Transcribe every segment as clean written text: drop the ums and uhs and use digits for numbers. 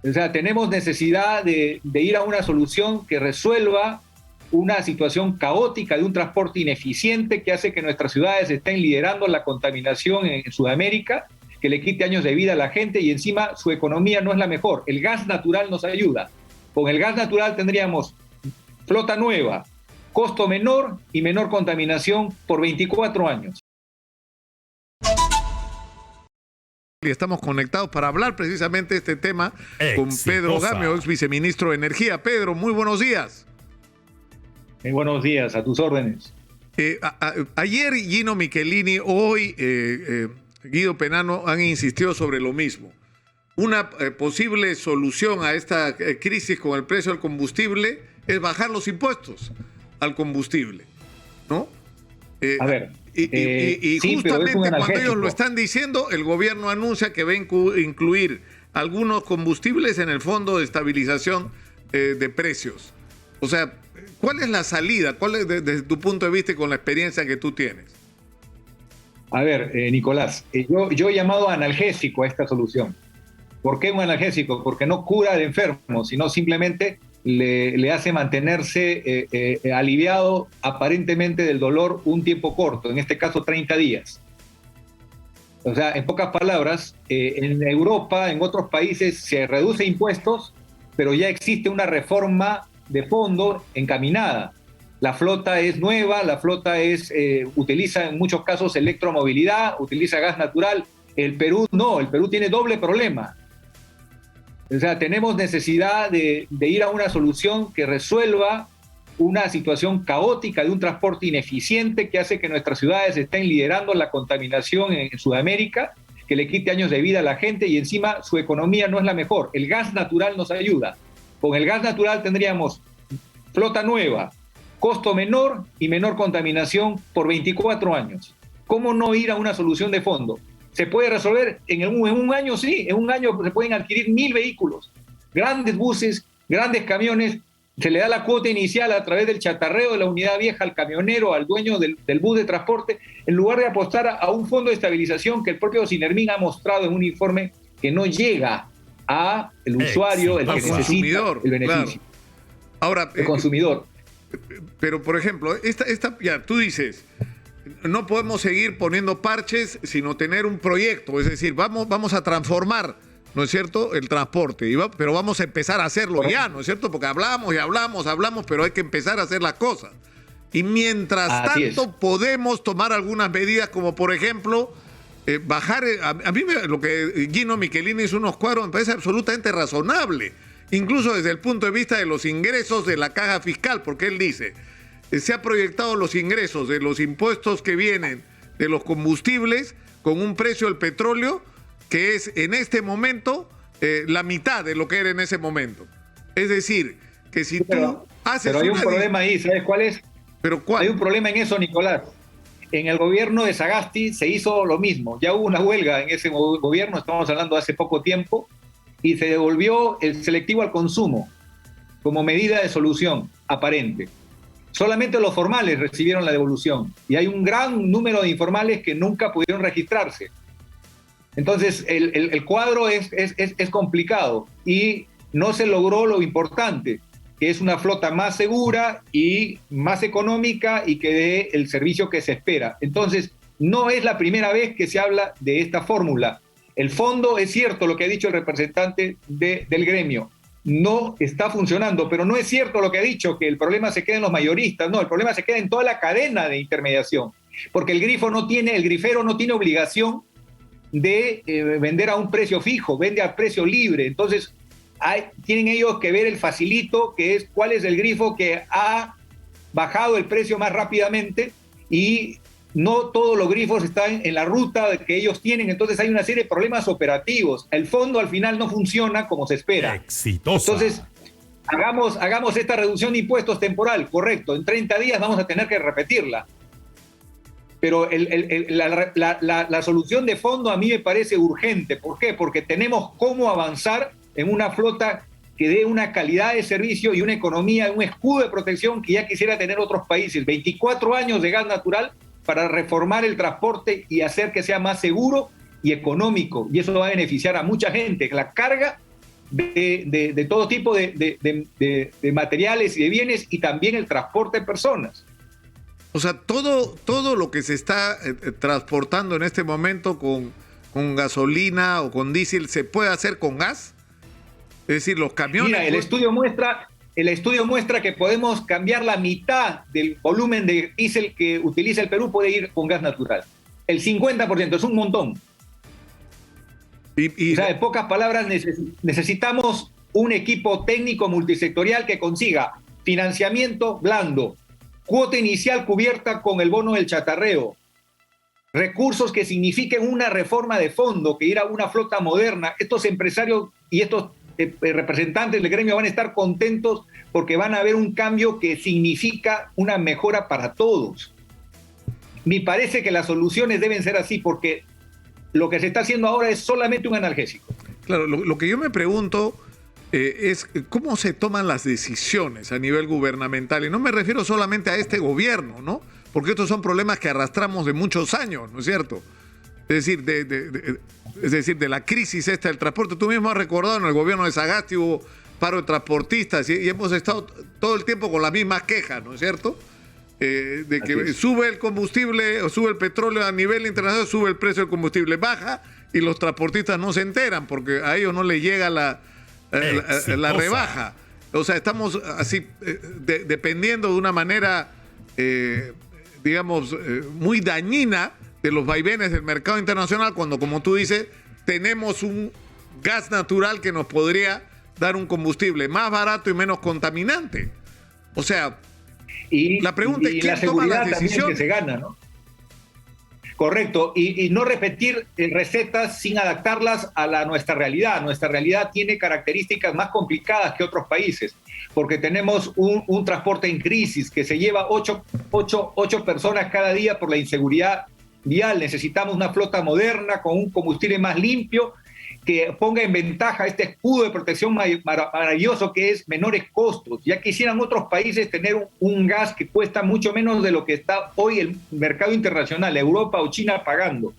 O sea, tenemos necesidad de ir a una solución que resuelva una situación caótica de un transporte ineficiente que hace que nuestras ciudades estén liderando la contaminación en Sudamérica, que le quite años de vida a la gente y encima su economía no es la mejor. El gas natural nos ayuda. Con el gas natural tendríamos flota nueva, costo menor y menor contaminación por 24 años. Y estamos conectados para hablar precisamente de este tema con Pedro Gamio, ex viceministro de Energía. Pedro, muy buenos días. Buenos días, a tus órdenes. Ayer Gino Michelini, hoy Guido Penano han insistido sobre lo mismo. Una posible solución a esta crisis con el precio del combustible es bajar los impuestos al combustible, ¿no? A ver. Y sí, justamente cuando ellos lo están diciendo, el gobierno anuncia que va a incluir algunos combustibles en el Fondo de Estabilización de Precios. O sea, ¿cuál es la salida? ¿Cuál es desde tu punto de vista y con la experiencia que tú tienes? A ver, Nicolás, yo he llamado analgésico a esta solución. ¿Por qué un analgésico? Porque no cura al enfermo, sino simplemente le hace mantenerse aliviado aparentemente del dolor un tiempo corto, en este caso 30 días. O sea, en pocas palabras, en Europa, en otros países se reduce impuestos, pero ya existe una reforma de fondo encaminada. La flota es nueva, la flota utiliza en muchos casos electromovilidad, utiliza gas natural. El Perú no, el Perú tiene doble problema. O sea, tenemos necesidad de ir a una solución que resuelva una situación caótica de un transporte ineficiente que hace que nuestras ciudades estén liderando la contaminación en Sudamérica, que le quite años de vida a la gente y encima su economía no es la mejor. El gas natural nos ayuda. Con el gas natural tendríamos flota nueva, costo menor y menor contaminación por 24 años. ¿Cómo no ir a una solución de fondo? ¿Se puede resolver? En un año sí, en un año se pueden adquirir 1.000 vehículos, grandes buses, grandes camiones, se le da la cuota inicial a través del chatarreo de la unidad vieja al camionero, al dueño del bus de transporte, en lugar de apostar a un fondo de estabilización que el propio Sinermin ha mostrado en un informe que no llega a el usuario, el que necesita el beneficio. Claro. Ahora, el consumidor. Pero, por ejemplo, ya tú dices, no podemos seguir poniendo parches, sino tener un proyecto. Es decir, vamos a transformar, ¿no es cierto?, el transporte. Pero vamos a empezar a hacerlo ya, ¿no es cierto? Porque hablamos y hablamos, pero hay que empezar a hacer las cosas. Y mientras tanto, podemos tomar algunas medidas, como por ejemplo, bajar. A mí lo que Gino Michelini hizo unos cuadros me parece absolutamente razonable, incluso desde el punto de vista de los ingresos de la caja fiscal, porque él dice, se ha proyectado los ingresos de los impuestos que vienen de los combustibles con un precio del petróleo que es en este momento la mitad de lo que era en ese momento. Es decir, que si tú haces... Pero hay un problema ahí, ¿sabes cuál es? ¿Pero cuál? Hay un problema en eso, Nicolás. En el gobierno de Sagasti se hizo lo mismo. Ya hubo una huelga en ese gobierno, estamos hablando de hace poco tiempo, y se devolvió el selectivo al consumo como medida de solución aparente. Solamente los formales recibieron la devolución y hay un gran número de informales que nunca pudieron registrarse. Entonces, el cuadro es complicado y no se logró lo importante, que es una flota más segura y más económica y que dé el servicio que se espera. Entonces, no es la primera vez que se habla de esta fórmula. El fondo, es cierto lo que ha dicho el representante del gremio, no está funcionando, pero no es cierto lo que ha dicho, que el problema se queda en los mayoristas. No, el problema se queda en toda la cadena de intermediación, porque el grifero no tiene obligación de vender a un precio fijo, vende a precio libre. Entonces, tienen ellos que ver el facilito, que es cuál es el grifo que ha bajado el precio más rápidamente, y no todos los grifos están en la ruta que ellos tienen. Entonces hay una serie de problemas operativos. El fondo al final no funciona como se espera. Exitosa. Entonces, hagamos esta reducción de impuestos temporal, correcto. En 30 días vamos a tener que repetirla. Pero la solución de fondo a mí me parece urgente. ¿Por qué? Porque tenemos cómo avanzar en una flota que dé una calidad de servicio y una economía, un escudo de protección que ya quisiera tener otros países. 24 años de gas natural para reformar el transporte y hacer que sea más seguro y económico. Y eso va a beneficiar a mucha gente. La carga de todo tipo de materiales y de bienes, y también el transporte de personas. O sea, todo lo que se está transportando en este momento con gasolina o con diésel, ¿se puede hacer con gas? Es decir, los camiones... Mira, el estudio muestra que podemos cambiar la mitad del volumen de diésel que utiliza el Perú, puede ir con gas natural. El 50%, es un montón. O sea, en pocas palabras, necesitamos un equipo técnico multisectorial que consiga financiamiento blando, cuota inicial cubierta con el bono del chatarreo, recursos que signifiquen una reforma de fondo, que ir a una flota moderna. Estos empresarios y estos representantes del gremio van a estar contentos porque van a ver un cambio que significa una mejora para todos. Me parece que las soluciones deben ser así, porque lo que se está haciendo ahora es solamente un analgésico. Claro, lo que yo me pregunto es cómo se toman las decisiones a nivel gubernamental. Y no me refiero solamente a este gobierno, ¿no? Porque estos son problemas que arrastramos de muchos años, ¿no es cierto? Es decir, de la crisis esta del transporte. Tú mismo has recordado, en el gobierno de Sagasti hubo paro de transportistas y hemos estado todo el tiempo con las mismas quejas, ¿no es cierto? De que sube el combustible o sube el petróleo a nivel internacional, sube el precio del combustible, baja y los transportistas no se enteran porque a ellos no les llega la rebaja. O sea, estamos así dependiendo de una manera, digamos, muy dañina de los vaivenes del mercado internacional, cuando, como tú dices, tenemos un gas natural que nos podría dar un combustible más barato y menos contaminante. O sea, la pregunta es quién toma las decisiones. Que se gana, ¿no? Correcto, y no repetir recetas sin adaptarlas a nuestra realidad. Nuestra realidad tiene características más complicadas que otros países, porque tenemos un transporte en crisis que se lleva 8 personas cada día por la inseguridad vial. Necesitamos una flota moderna con un combustible más limpio que ponga en ventaja este escudo de protección maravilloso que es menores costos. Ya quisieran otros países tener un gas que cuesta mucho menos de lo que está hoy el mercado internacional, Europa o China pagando.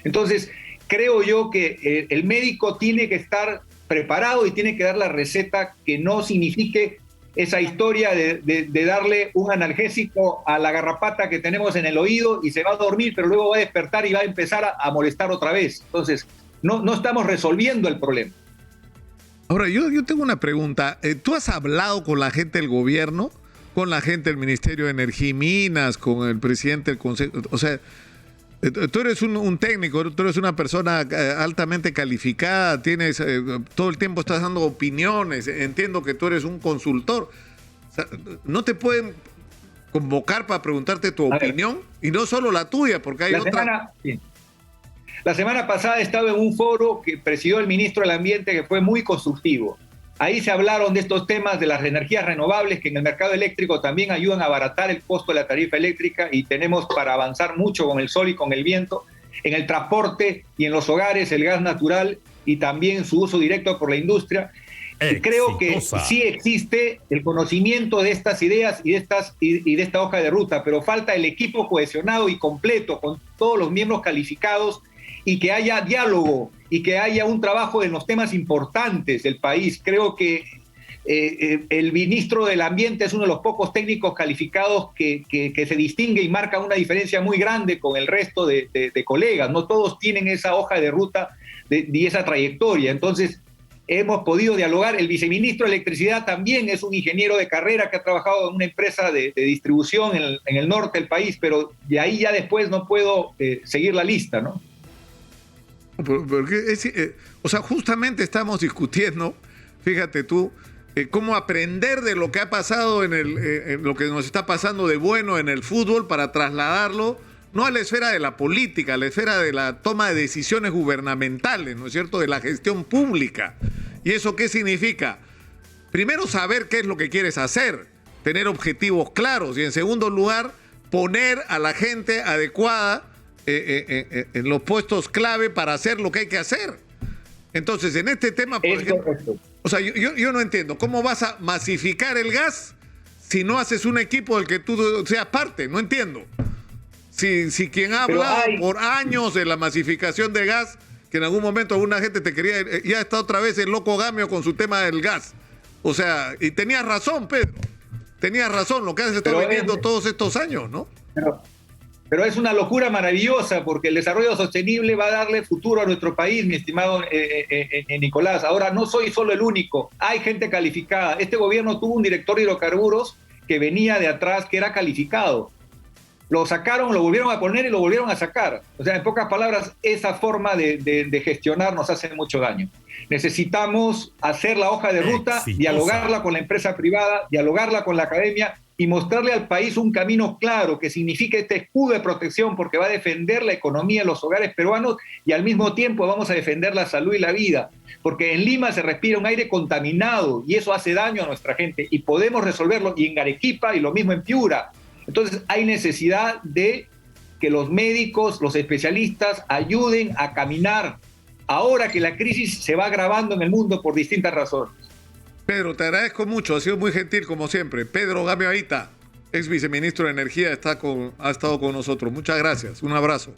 Entonces, creo yo que el médico tiene que estar preparado y tiene que dar la receta que no signifique esa historia de darle un analgésico a la garrapata que tenemos en el oído y se va a dormir, pero luego va a despertar y va a empezar a molestar otra vez. Entonces, no estamos resolviendo el problema. Ahora, yo tengo una pregunta. ¿Tú has hablado con la gente del gobierno, con la gente del Ministerio de Energía y Minas, con el presidente del Consejo? O sea, tú eres un técnico, tú eres una persona altamente calificada, tienes todo el tiempo estás dando opiniones, entiendo que tú eres un consultor. O sea, ¿no te pueden convocar para preguntarte tu opinión? Y no solo la tuya, porque hay otra... Sí. La semana pasada estaba en un foro que presidió el ministro del Ambiente que fue muy constructivo. Ahí se hablaron de estos temas de las energías renovables que en el mercado eléctrico también ayudan a abaratar el costo de la tarifa eléctrica, y tenemos para avanzar mucho con el sol y con el viento. En el transporte y en los hogares el gas natural y también su uso directo por la industria. Creo que sí existe el conocimiento de estas ideas y de esta hoja de ruta, pero falta el equipo cohesionado y completo con todos los miembros calificados, y que haya diálogo y que haya un trabajo en los temas importantes del país. Creo que el ministro del Ambiente es uno de los pocos técnicos calificados que se distingue y marca una diferencia muy grande con el resto de colegas. No todos tienen esa hoja de ruta y esa trayectoria. Entonces, hemos podido dialogar. El viceministro de Electricidad también es un ingeniero de carrera que ha trabajado en una empresa de distribución en el norte del país, pero de ahí ya después no puedo seguir la lista, ¿no? Porque o sea, justamente estamos discutiendo, fíjate tú, cómo aprender de lo que ha pasado en lo que nos está pasando de bueno en el fútbol para trasladarlo no a la esfera de la política, a la esfera de la toma de decisiones gubernamentales, ¿no es cierto?, de la gestión pública. ¿Y eso qué significa? Primero, saber qué es lo que quieres hacer, tener objetivos claros, y en segundo lugar, poner a la gente adecuada en los puestos clave para hacer lo que hay que hacer. Entonces, en este tema, por ejemplo, o sea, yo no entiendo cómo vas a masificar el gas si no haces un equipo del que tú seas parte. No entiendo. Si quien ha hablado por años de la masificación de gas que en algún momento alguna gente te quería... Ya está otra vez el loco Gamio con su tema del gas. O sea, y tenías razón, Pedro. Tenías razón, lo que has estado vendiendo todos estos años, ¿no? Pero es una locura maravillosa porque el desarrollo sostenible va a darle futuro a nuestro país, mi estimado Nicolás. Ahora, no soy solo el único, hay gente calificada. Este gobierno tuvo un director de hidrocarburos que venía de atrás, que era calificado. Lo sacaron, lo volvieron a poner y lo volvieron a sacar. O sea, en pocas palabras, esa forma de gestionar nos hace mucho daño. Necesitamos hacer la hoja de ruta, dialogarla con la empresa privada, dialogarla con la academia y mostrarle al país un camino claro que signifique este escudo de protección, porque va a defender la economía de los hogares peruanos y al mismo tiempo vamos a defender la salud y la vida, porque en Lima se respira un aire contaminado y eso hace daño a nuestra gente y podemos resolverlo, y en Arequipa y lo mismo en Piura. Entonces hay necesidad de que los médicos, los especialistas ayuden a caminar ahora que la crisis se va agravando en el mundo por distintas razones. Pedro, te agradezco mucho, ha sido muy gentil como siempre. Pedro Gamio Ayta, ex viceministro de Energía, ha estado con nosotros. Muchas gracias, un abrazo.